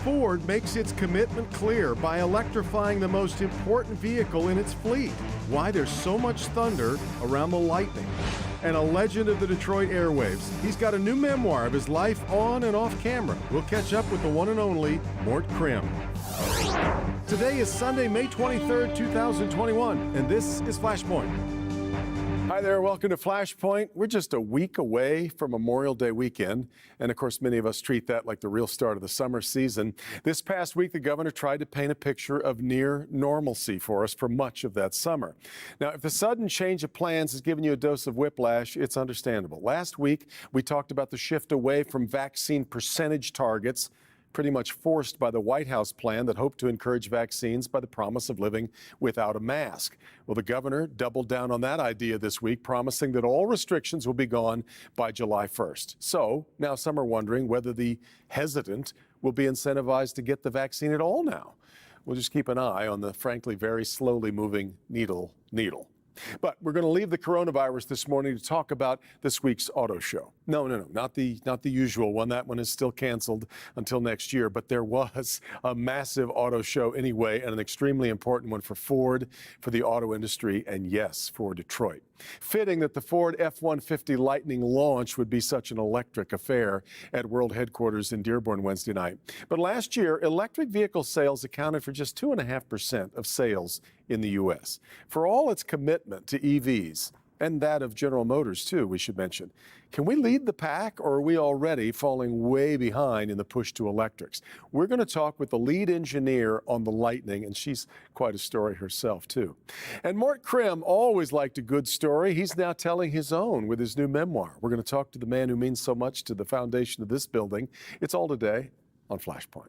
Ford makes its commitment clear by electrifying the most important vehicle in its fleet. Why there's so much thunder around the Lightning. And a legend of the Detroit airwaves. He's got a new memoir of his life on and off camera. We'll catch up with the one and only Mort Krim. Today is Sunday, May 23rd, 2021, and this is Flashpoint. Hi there, welcome to Flashpoint. We're just a week away from Memorial Day weekend, and of course many of us treat that like the real start of the summer season. This past week, the governor tried to paint a picture of near normalcy for us for much of that summer. Now, if the sudden change of plans has given you a dose of whiplash, it's understandable. Last week, we talked about the shift away from vaccine percentage targets, pretty much forced by the White House plan that hoped to encourage vaccines by the promise of living without a mask. Well, the governor doubled down on that idea this week, promising that all restrictions will be gone by July 1st. So now some are wondering whether the hesitant will be incentivized to get the vaccine at all now. We'll just keep an eye on the, frankly, very slowly moving needle. But we're going to leave the coronavirus this morning to talk about this week's auto show. No, not the usual one. That one is still canceled until next year. But there was a massive auto show anyway, and an extremely important one for Ford, for the auto industry, and yes, for Detroit. Fitting that the Ford F-150 Lightning launch would be such an electric affair at World Headquarters in Dearborn Wednesday night. But last year, electric vehicle sales accounted for just 2.5% of sales in the U.S. For all its commitment to EVs, and that of General Motors too, we should mention, can we lead the pack, or are we already falling way behind in the push to electrics? We're going to talk with the lead engineer on the Lightning, and she's quite a story herself too. And Mort Krim always liked a good story. He's now telling his own with his new memoir. We're going to talk to the man who means so much to the foundation of this building. It's all today on Flashpoint.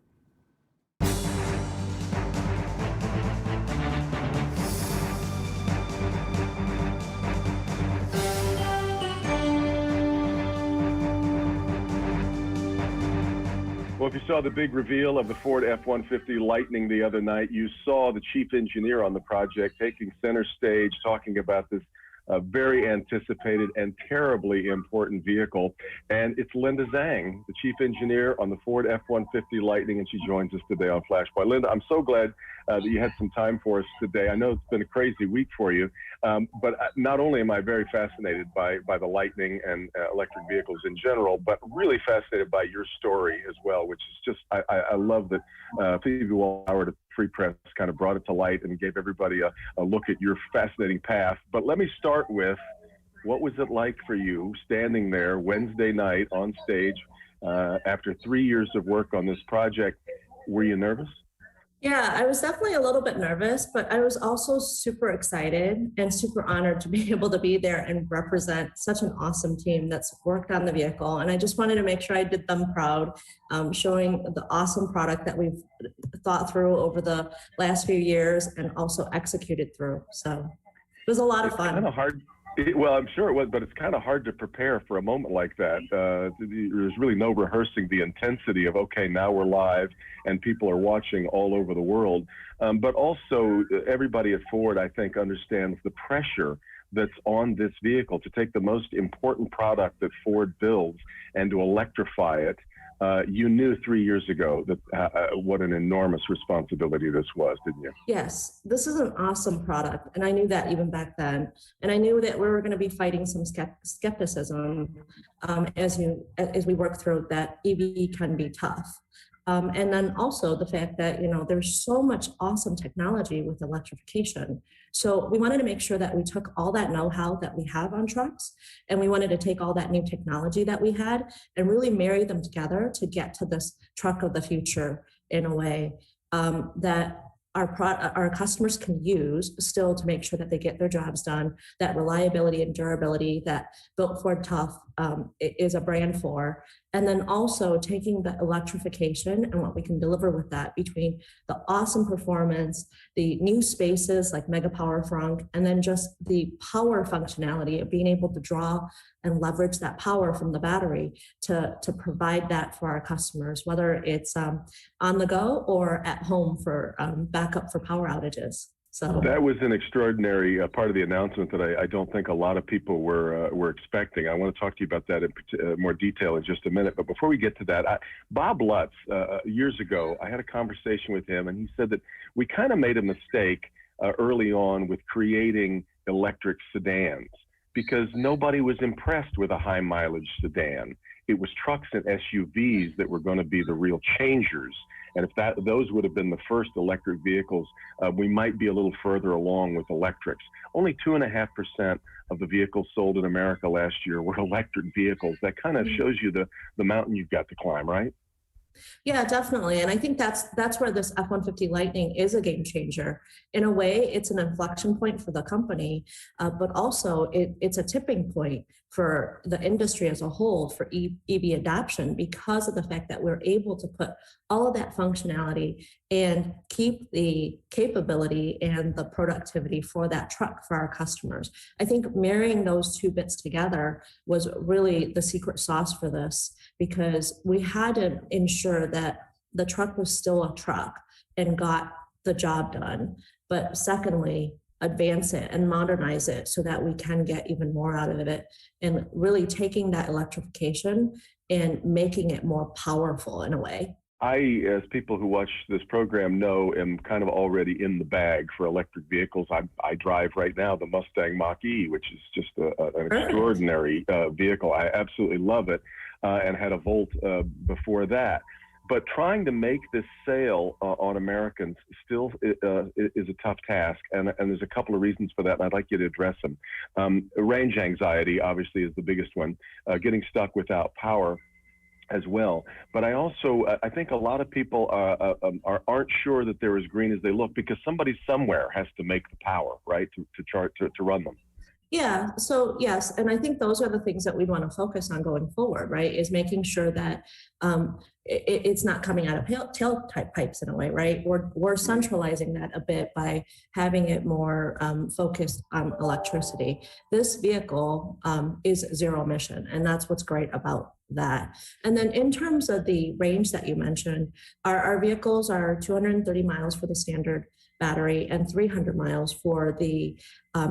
Well, if you saw the big reveal of the Ford F-150 Lightning the other night, you saw the chief engineer on the project taking center stage, talking about this very anticipated and terribly important vehicle. And it's Linda Zhang, the chief engineer on the Ford F-150 Lightning, and she joins us today on Flashpoint. Linda, I'm so glad that you had some time for us today. I know it's been a crazy week for you, but not only am I very fascinated by the Lightning and electric vehicles in general, but really fascinated by your story as well, which is just, I love that Phoebe Wallauer at Free Press kind of brought it to light and gave everybody a look at your fascinating path. But let me start with, what was it like for you standing there Wednesday night on stage after 3 years of work on this project? Were you nervous? Yeah, I was definitely a little bit nervous, but I was also super excited and super honored to be able to be there and represent such an awesome team that's worked on the vehicle. And I just wanted to make sure I did them proud, showing the awesome product that we've thought through over the last few years and also executed through. So it was a lot of fun. Kind of hard. Well, I'm sure it was, but it's kind of hard to prepare for a moment like that. There's really no rehearsing the intensity of, okay, now we're live and people are watching all over the world. But also, everybody at Ford, I think, understands the pressure that's on this vehicle to take the most important product that Ford builds and to electrify it. You knew 3 years ago that what an enormous responsibility this was, didn't you? Yes, this is an awesome product, and I knew that even back then. And I knew that we were going to be fighting some skepticism as we work through that EV can be tough. And then also the fact that, there's so much awesome technology with electrification. So we wanted to make sure that we took all that know-how that we have on trucks, and we wanted to take all that new technology that we had and really marry them together to get to this truck of the future in a way that our customers can use still to make sure that they get their jobs done, that reliability and durability that Built Ford Tough is a brand for. And then also taking the electrification and what we can deliver with that between the awesome performance, the new spaces like Mega Power Frunk, and then just the power functionality of being able to draw and leverage that power from the battery to provide that for our customers, whether it's on the go or at home for backup for power outages. So that was an extraordinary part of the announcement that I don't think a lot of people were expecting. I want to talk to you about that in more detail in just a minute. But before we get to that, Bob Lutz, years ago, I had a conversation with him, and he said that we kind of made a mistake early on with creating electric sedans because nobody was impressed with a high mileage sedan. It was trucks and SUVs that were going to be the real changers. And if those would have been the first electric vehicles, we might be a little further along with electrics. Only 2.5% of the vehicles sold in America last year were electric vehicles. That kind of shows you the mountain you've got to climb, right? Yeah, definitely. And I think that's where this F-150 Lightning is a game changer. In a way, it's an inflection point for the company, but also it's a tipping point for the industry as a whole for EV adoption because of the fact that we're able to put all of that functionality and keep the capability and the productivity for that truck for our customers. I think marrying those two bits together was really the secret sauce for this, because we had to ensure that the truck was still a truck and got the job done. But secondly, advance it and modernize it so that we can get even more out of it, and really taking that electrification and making it more powerful in a way. I, as people who watch this program know, am kind of already in the bag for electric vehicles. I drive right now the Mustang Mach-E, which is just an extraordinary vehicle. I absolutely love it, and had a Volt before that. But trying to make this sale on Americans still is a tough task, and there's a couple of reasons for that, and I'd like you to address them. Range anxiety, obviously, is the biggest one. Getting stuck without power as well. But I also, I think a lot of people aren't sure that they're as green as they look because somebody somewhere has to make the power, right, to run them. Yeah, so yes, and I think those are the things that we want to focus on going forward, right, is making sure that it's not coming out of tailpipe pipes in a way, right? We're centralizing that a bit by having it more focused on electricity. This vehicle is zero emission, and that's what's great about that. And then in terms of the range that you mentioned, our vehicles are 230 miles for the standard battery and 300 miles for the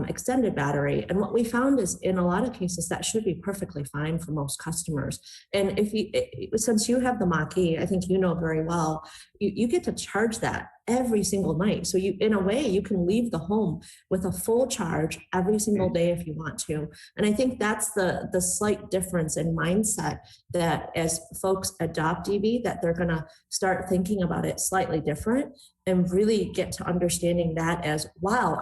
extended battery. And what we found is in a lot of cases that should be perfectly fine for most customers. And since you have the Mach-E, I think you know very well, you get to charge that every single night. So in a way, you can leave the home with a full charge every single day if you want to. And I think that's the slight difference in mindset that as folks adopt EV, that they're gonna start thinking about it slightly different and really get to understanding that as, wow,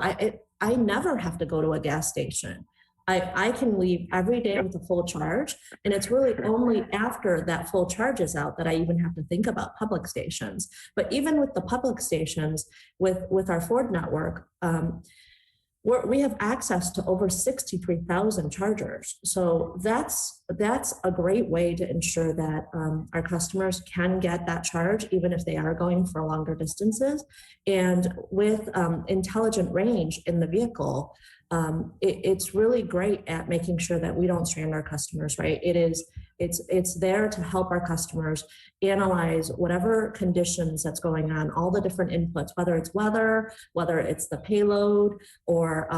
I never have to go to a gas station. I can leave every day with a full charge. And it's really only after that full charge is out that I even have to think about public stations. But even with the public stations, with our Ford network, we have access to over 63,000 chargers. So that's a great way to ensure that our customers can get that charge, even if they are going for longer distances. And with intelligent range in the vehicle, it's really great at making sure that we don't strand our customers, right? It's there to help our customers analyze whatever conditions that's going on, all the different inputs, whether it's weather, whether it's the payload, or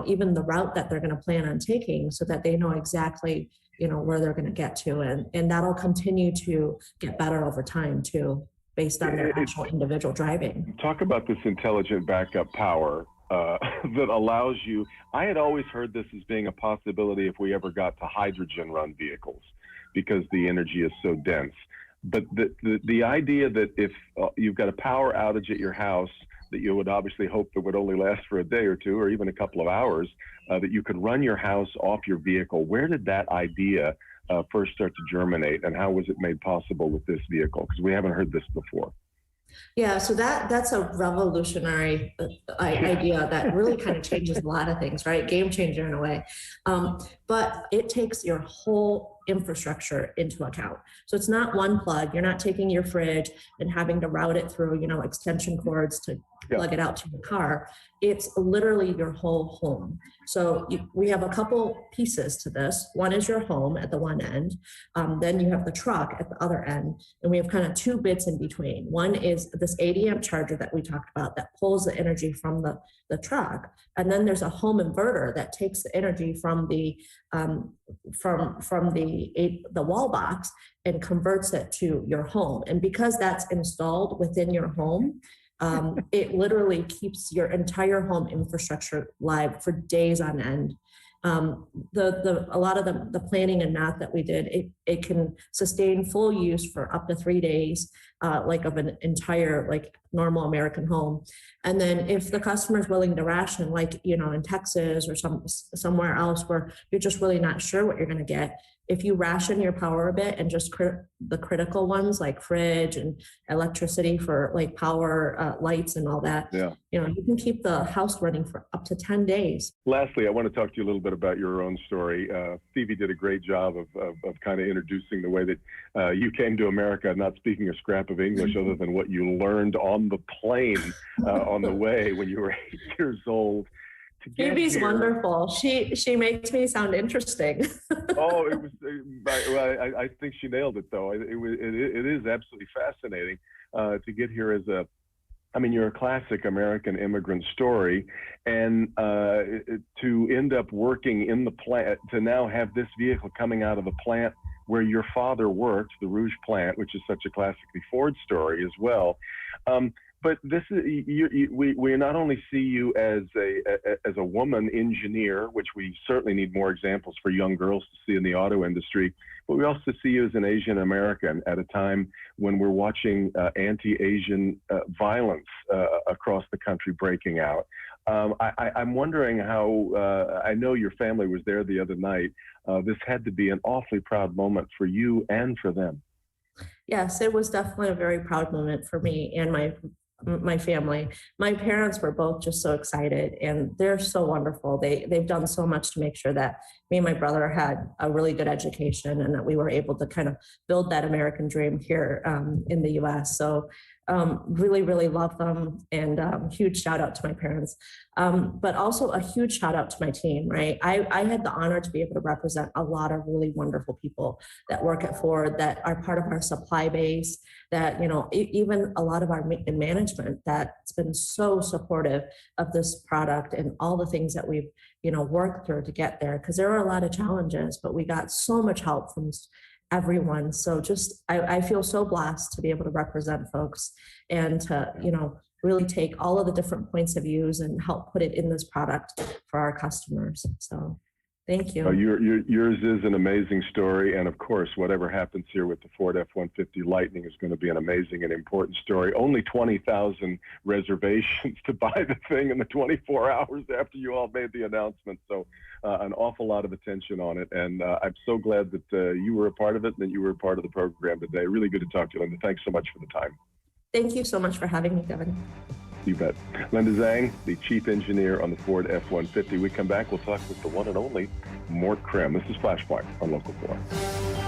even the route that they're going to plan on taking, so that they know exactly where they're going to get to, and that'll continue to get better over time too, based on their actual individual driving. Talk about this intelligent backup power that allows you. I had always heard this as being a possibility if we ever got to hydrogen run vehicles, because the energy is so dense. But the idea that if you've got a power outage at your house that you would obviously hope that would only last for a day or two or even a couple of hours, that you could run your house off your vehicle, where did that idea first start to germinate, and how was it made possible with this vehicle? Because we haven't heard this before. Yeah, so that's a revolutionary idea that really kind of changes a lot of things, right? Game changer in a way. But it takes your whole infrastructure into account. So it's not one plug. You're not taking your fridge and having to route it through, extension cords to plug it out to your car. It's literally your whole home. So we have a couple pieces to this. One is your home at the one end. Then you have the truck at the other end. And we have kind of two bits in between. One is this 80 amp charger that we talked about that pulls the energy from the truck. And then there's a home inverter that takes the energy from the wall box and converts it to your home. And because that's installed within your home, it literally keeps your entire home infrastructure live for days on end. A lot of the planning and math that we did, it can sustain full use for up to 3 days, like of an entire like normal American home. And then if the customer is willing to ration, like, you know, in Texas or somewhere else where you're just really not sure what you're going to get, if you ration your power a bit and just the critical ones like fridge and electricity for like power, lights and all that, you know, you can keep the house running for up to 10 days. Lastly, I want to talk to you a little bit about your own story. Phoebe did a great job of kind of introducing the way that you came to America, not speaking a scrap of English other than what you learned on the plane on the way when you were 8 years old. Phoebe's wonderful. She makes me sound interesting. Oh, it was. Well, I think she nailed it, though. It is absolutely fascinating to get here as a. I mean, you're a classic American immigrant story, and to end up working in the plant, to now have this vehicle coming out of the plant where your father worked, the Rouge plant, which is such a classically Ford story as well. But this is we not only see you as a woman engineer, which we certainly need more examples for young girls to see in the auto industry, but we also see you as an Asian American at a time when we're watching anti-Asian violence across the country breaking out. I'm wondering how, I know your family was there the other night. This had to be an awfully proud moment for you and for them. Yes, it was definitely a very proud moment for me and my family. My parents were both just so excited, and they're so wonderful. They've done so much to make sure that me and my brother had a really good education and that we were able to kind of build that American dream here in the US. So really, really love them, and huge shout out to my parents. But also a huge shout out to my team, right? I had the honor to be able to represent a lot of really wonderful people that work at Ford, that are part of our supply base, that, you know, even a lot of our management that's been so supportive of this product and all the things that we've, you know, worked through to get there. Because there were a lot of challenges, but we got so much help from everyone. So just, I feel so blessed to be able to represent folks and to, you know, really take all of the different points of views and help put it in this product for our customers. So thank you. Yours is an amazing story. And of course, whatever happens here with the Ford F-150 Lightning is going to be an amazing and important story. Only 20,000 reservations to buy the thing in the 24 hours after you all made the announcement. So an awful lot of attention on it. And I'm so glad that you were a part of it and that you were a part of the program today. Really good to talk to you, Linda. Thanks so much for the time. Thank you so much for having me, Devin. You bet. Linda Zhang, the chief engineer on the Ford F-150. We come back, we'll talk with the one and only Mort Krim. This is Flashpoint on Local 4.